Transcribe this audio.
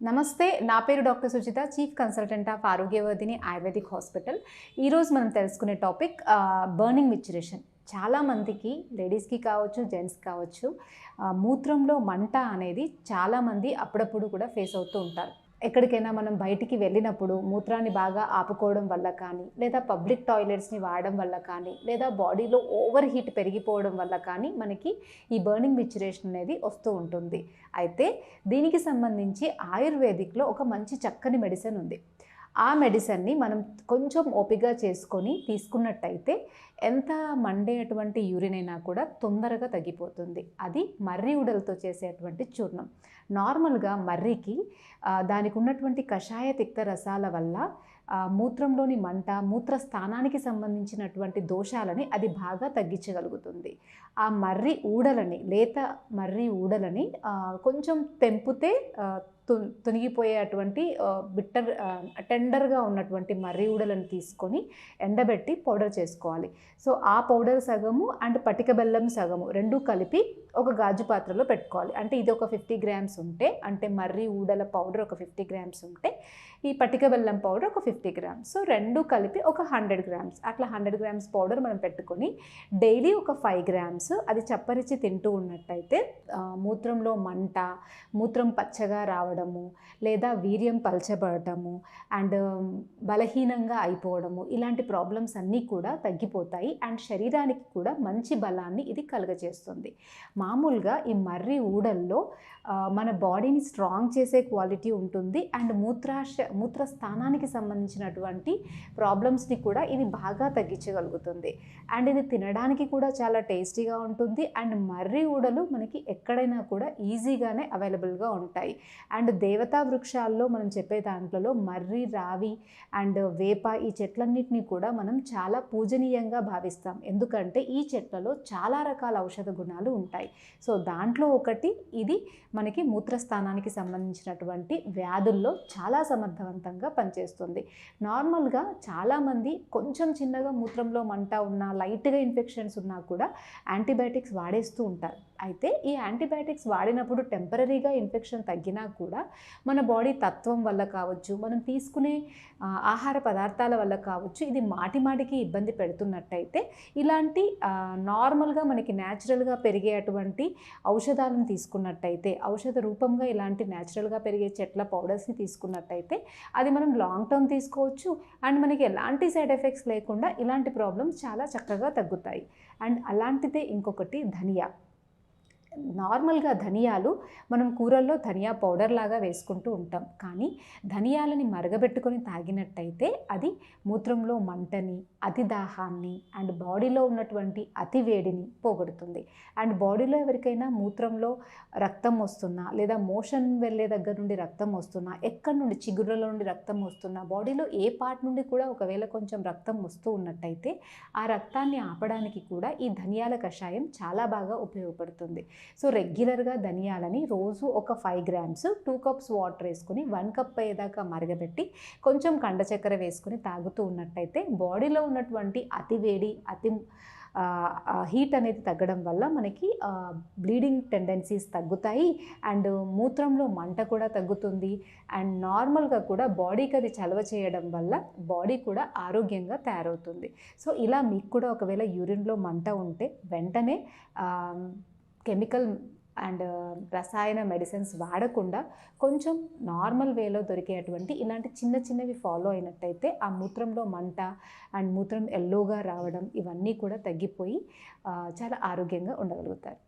నమస్తే, నా పేరు doctor Suchitha, chief consultant of Arogyavardhini Ayurvedic hospital. ఈరోజు మనం తెలుసుకునే టాపిక్ బర్నింగ్ మెచ్యురేషన్. చాలామందికి, లేడీస్కి కావచ్చు, జెంట్స్ కావచ్చు, మూత్రంలో మంట అనేది చాలామంది అప్పుడప్పుడు కూడా ఫేస్ అవుతూ ఉంటారు. ఎక్కడికైనా మనం బయటికి వెళ్ళినప్పుడు మూత్రాన్ని బాగా ఆపుకోవడం వల్ల కానీ, లేదా పబ్లిక్ టాయిలెట్స్ని వాడడం వల్ల కానీ, లేదా బాడీలో ఓవర్ హీట్ పెరిగిపోవడం వల్ల కానీ మనకి ఈ బర్నింగ్ మెచ్యురేషన్ అనేది వస్తూ ఉంటుంది. అయితే దీనికి సంబంధించి ఆయుర్వేదిక్లో ఒక మంచి చక్కని మెడిసిన్ ఉంది. ఆ మెడిసిన్ని మనం కొంచెం ఓపికగా చేసుకొని తీసుకున్నట్టయితే ఎంత మండేటువంటి యూరిన్ అయినా కూడా తొందరగా తగ్గిపోతుంది. అది మర్రి ఊడలతో చేసేటువంటి చూర్ణం. నార్మల్గా మర్రికి దానికి ఉన్నటువంటి కషాయ తిక్త రసాల వల్ల మూత్రంలోని మంట, మూత్ర స్థానానికి సంబంధించినటువంటి దోషాలని అది బాగా తగ్గించగలుగుతుంది. ఆ మర్రి ఊడలని, లేత మర్రి ఊడలని కొంచెం తెంపితే తునిగిపోయేటువంటి టెండర్గా ఉన్నటువంటి మర్రి ఊడలను తీసుకొని ఎండబెట్టి పౌడర్ చేసుకోవాలి. సో ఆ పౌడర్ సగము అండ్ పటిక బెల్లం సగము రెండు కలిపి ఒక గాజు పాత్రలో పెట్టుకోవాలి. అంటే ఇది ఒక 50 గ్రామ్స్ ఉంటే, అంటే మర్రి ఊడల పౌడర్ ఒక 50 గ్రామ్స్ ఉంటే, ఈ పటిక బెల్లం పౌడర్ ఒక 50 గ్రామ్స్. సో రెండు కలిపి ఒక 100 గ్రామ్స్, అట్లా 100 గ్రామ్స్ పౌడర్ మనం పెట్టుకొని డైలీ ఒక 5 గ్రామ్స్ అది చప్పరిచి తింటూ ఉన్నట్టయితే మూత్రంలో మంట, మూత్రం పచ్చగా రావడము, లేదా వీర్యం పల్చబడటము అండ్ బలహీనంగా అయిపోవడము, ఇలాంటి ప్రాబ్లమ్స్ అన్నీ కూడా తగ్గిపోతాయి. అండ్ శరీరానికి కూడా మంచి బలాన్ని ఇది కలుగజేస్తుంది. మామూలుగా ఈ మర్రి ఊడల్లో మన బాడీని స్ట్రాంగ్ చేసే క్వాలిటీ ఉంటుంది. అండ్ మూత్ర స్థానానికి సంబంధించినటువంటి ప్రాబ్లమ్స్ని కూడా ఇది బాగా తగ్గించగలుగుతుంది. అండ్ ఇది తినడానికి కూడా చాలా టేస్టీగా ఉంటుంది. అండ్ మర్రి ఊడలు మనకి ఎక్కడైనా కూడా ఈజీగానే అవైలబుల్గా ఉంటాయి. అండ్ దేవతా వృక్షాల్లో మనం చెప్పే దాంట్లో మర్రి, రావి అండ్ వేప, ఈ చెట్లన్నిటినీ కూడా మనం చాలా పూజనీయంగా భావిస్తాం. ఎందుకంటే ఈ చెట్లలో చాలా రకాల ఔషధ గుణాలు ఉంటాయి. సో దాంట్లో ఒకటి ఇది మనకి మూత్రస్థానానికి సంబంధించినటువంటి వ్యాధుల్లో చాలా సమర్థవంతంగా పనిచేస్తుంది. నార్మల్గా చాలామంది కొంచెం చిన్నగా మూత్రంలో మంట ఉన్నా, లైట్గా ఇన్ఫెక్షన్స్ ఉన్నా కూడా యాంటీబయాటిక్స్ వాడేస్తూ ఉంటారు. అయితే ఈ యాంటీబయాటిక్స్ వాడినప్పుడు టెంపరరీగా ఇన్ఫెక్షన్ తగ్గినా కూడా మన బాడీ తత్వం వల్ల కావచ్చు, మనం తీసుకునే ఆహార పదార్థాల వల్ల కావచ్చు, ఇది మాటిమాటికి ఇబ్బంది పెడుతున్నట్టయితే ఇలాంటి నార్మల్గా మనకి న్యాచురల్గా పెరిగే అటువంటి ఔషధాలను తీసుకున్నట్టయితే, ఔషధ రూపంగా ఇలాంటి న్యాచురల్గా పెరిగే చెట్ల పౌడర్స్ని తీసుకున్నట్టయితే అది మనం లాంగ్ టర్మ్ తీసుకోవచ్చు. అండ్ మనకి ఎలాంటి సైడ్ ఎఫెక్ట్స్ లేకుండా ఇలాంటి ప్రాబ్లమ్స్ చాలా చక్కగా తగ్గుతాయి. అండ్ అలాంటిదే ఇంకొకటి ధనియా. నార్మల్గా ధనియాలు మనం కూరల్లో ధనియా పౌడర్ లాగా వేసుకుంటూ ఉంటాం. కానీ ధనియాలని మరగబెట్టుకొని తాగినట్టయితే అది మూత్రంలో మంటని, అతి దాహాన్ని అండ్ బాడీలో ఉన్నటువంటి అతి వేడిని పోగొడుతుంది. అండ్ బాడీలో ఎవరికైనా మూత్రంలో రక్తం వస్తున్నా, లేదా మోషన్ వెళ్ళే దగ్గర నుండి రక్తం వస్తున్నా, ఎక్కడి నుండి చిగుర్లలో నుండి రక్తం వస్తున్నా, బాడీలో ఏ పార్ట్ నుండి కూడా ఒకవేళ కొంచెం రక్తం వస్తూ ఉన్నట్టయితే ఆ రక్తాన్ని ఆపడానికి కూడా ఈ ధనియాల కషాయం చాలా బాగా ఉపయోగపడుతుంది. సో రెగ్యులర్గా ధనియాలని రోజు ఒక 5 గ్రామ్స్ 2 కప్స్ వాటర్ వేసుకొని 1 కప్ అయ్యేదాకా మరగబెట్టి కొంచెం కండ చక్కెర వేసుకొని తాగుతూ ఉన్నట్టయితే బాడీలో ఉన్నటువంటి అతి వేడి, హీట్ అనేది తగ్గడం వల్ల మనకి బ్లీడింగ్ టెండెన్సీస్ తగ్గుతాయి. అండ్ మూత్రంలో మంట కూడా తగ్గుతుంది. అండ్ నార్మల్గా కూడా బాడీకి అది చలవ చేయడం వల్ల బాడీ కూడా ఆరోగ్యంగా తయారవుతుంది. సో ఇలా మీకు కూడా ఒకవేళ యూరిన్లో మంట ఉంటే వెంటనే కెమికల్ అండ్ రసాయన మెడిసిన్స్ వాడకుండా కొంచెం నార్మల్ వేలో దొరికేటువంటి ఇలాంటి చిన్నవి ఫాలో అయినట్టయితే ఆ మూత్రంలో మంట అండ్ మూత్రం ఎల్లోగా రావడం ఇవన్నీ కూడా తగ్గిపోయి చాలా ఆరోగ్యంగా ఉండగలుగుతారు.